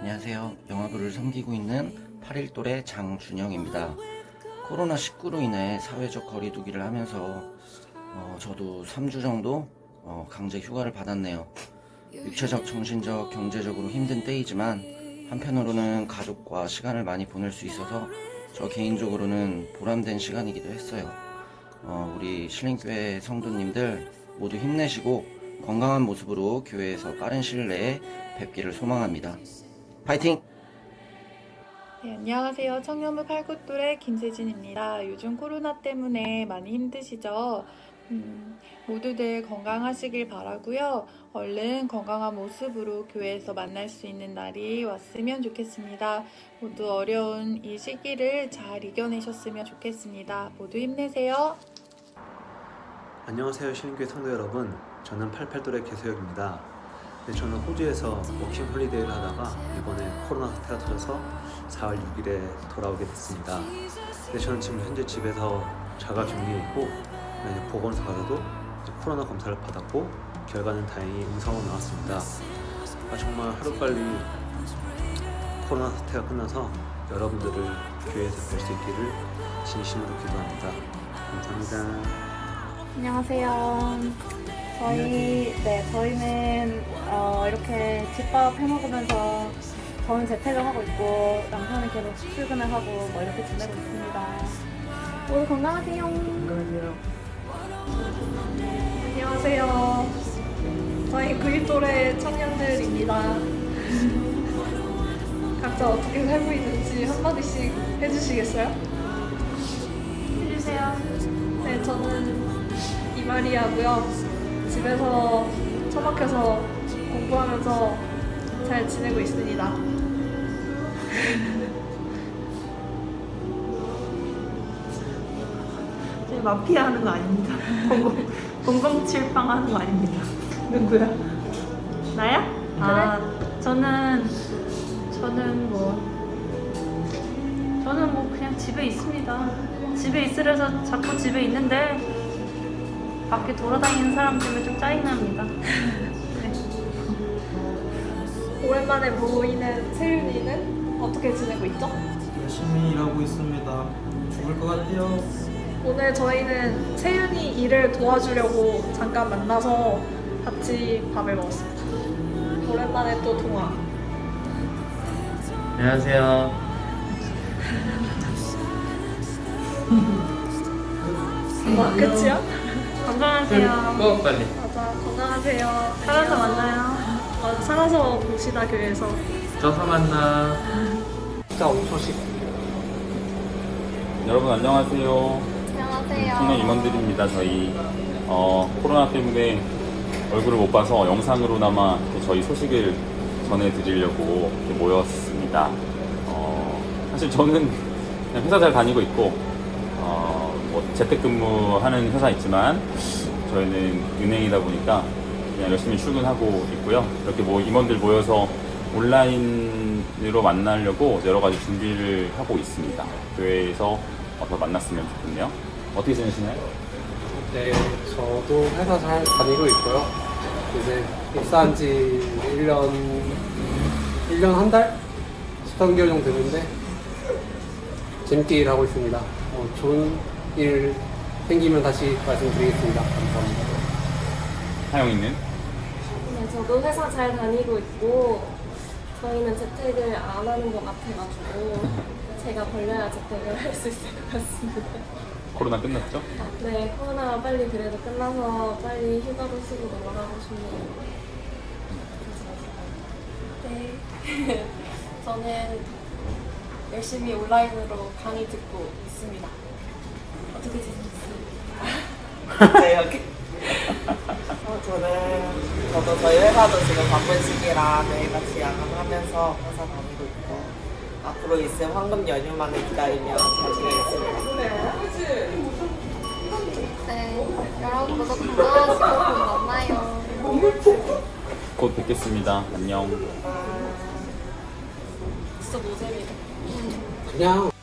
안녕하세요. 영화부를 섬기고 있는 8일 또래 장준영입니다. 코로나19로 인해 사회적 거리두기를 하면서 저도 3주 정도 강제 휴가를 받았네요. 육체적, 정신적, 경제적으로 힘든 때이지만 한편으로는 가족과 시간을 많이 보낼 수 있어서 저 개인적으로는 보람된 시간이기도 했어요. 우리 신림교회 성도님들 모두 힘내시고 건강한 모습으로 교회에서 빠른 시일 내에 뵙기를 소망합니다. 파이팅! 네, 안녕하세요. 청년부 팔굽도의 김세진입니다. 요즘 코로나 때문에 많이 힘드시죠? 모두들 건강하시길 바라고요. 얼른 건강한 모습으로 교회에서 만날 수 있는 날이 왔으면 좋겠습니다. 모두 어려운 이 시기를 잘 이겨내셨으면 좋겠습니다. 모두 힘내세요. 안녕하세요 신림교회 성도 여러분, 저는 88돌의 개소혁입니다. 네, 저는 호주에서 워킹 홀리데이를 하다가 이번에 코로나 사태가 터져서 4월 6일에 돌아오게 됐습니다. 네, 저는 지금 현재 집에서 자가 격리에 있고 보건소 가서도 코로나 검사를 받았고 결과는 다행히 음성으로 나왔습니다. 정말 하루빨리 코로나 사태가 끝나서 여러분들을 교회에서 뵐 수 있기를 진심으로 기도합니다. 감사합니다. 안녕하세요. 저희는 이렇게 집밥 해먹으면서 저는 재택을 하고 있고 남편은 계속 출근을 하고 이렇게 지내고 있습니다. 모두 건강하세요. 안녕하세요. 저희 9일 또래 청년들입니다. 각자 어떻게 살고 있는지 한마디씩 해주시겠어요? 해주세요. 네, 저는 이마리아고요. 집에서 처박혀서 공부하면서 잘 지내고 있습니다. 저희 마피아 하는 거 아닙니다. 007빵 하는 거 아닙니다. 누구야? 나야? 저는 그냥 집에 있습니다. 집에 있으래서 자꾸 집에 있는데 밖에 돌아다니는 사람 때문에 좀 짜증납니다. 오랜만에 보이는 세윤이는 어떻게 지내고 있죠? 열심히 일하고 있습니다. 죽을 것 같아요. 오늘 저희는 세윤이 일을 도와주려고 잠깐 만나서 같이 밥을 먹었습니다. 오랜만에 또 통화. 안녕하세요. 끝이야? 건강하세요. 꼭 빨리. 맞아, 건강하세요. 살아서 만나요. 살아서 봅시다, 교회에서. 떠서 만나. 여러분 안녕하세요. 안녕하세요. 청년 임원들입니다. 저희 코로나 때문에 얼굴을 못 봐서 영상으로나마 저희 소식을 전해드리려고 이렇게 모였습니다. 사실 저는 그냥 회사 잘 다니고 있고 재택근무하는 회사 있지만 저희는 은행이다 보니까 그냥 열심히 출근하고 있고요. 이렇게 임원들 모여서 온라인으로 만나려고 여러 가지 준비를 하고 있습니다. 교회에서 와서 만났으면 좋겠네요. 어떻게 지내시나요? 네, 저도 회사 잘 다니고 있고요. 이제 입사한 지 1년 한 달? 13개월 정도 됐는데 재밌게 일하고 있습니다. 좋은 일 생기면 다시 말씀드리겠습니다. 감사합니다. 하영이는? 네, 저도 회사 잘 다니고 있고 저희는 재택을 안 하는 것 같아가지고 제가 벌려야 재택을 할 수 있을 것 같습니다. 코로나 끝났죠? 네, 코로나가 빨리 그래도 끝나서 빨리 휴가도 쓰고 놀러가고 싶네요. 네, 저는 열심히 온라인으로 강의 듣고 있습니다. 어떻게 지내셨어요? 네, 여기. 저도 저희 회사도 지금 바쁜 시기라 매일같이 야근하면서 회사 다니고 있고 앞으로 있을 황금 연휴만을 기다리며 잘 지내겠습니다. 네, 여러분 모두 건강하시고 곧 만나요. 곧 뵙겠습니다. 안녕. 진짜 노잼이다. 그냥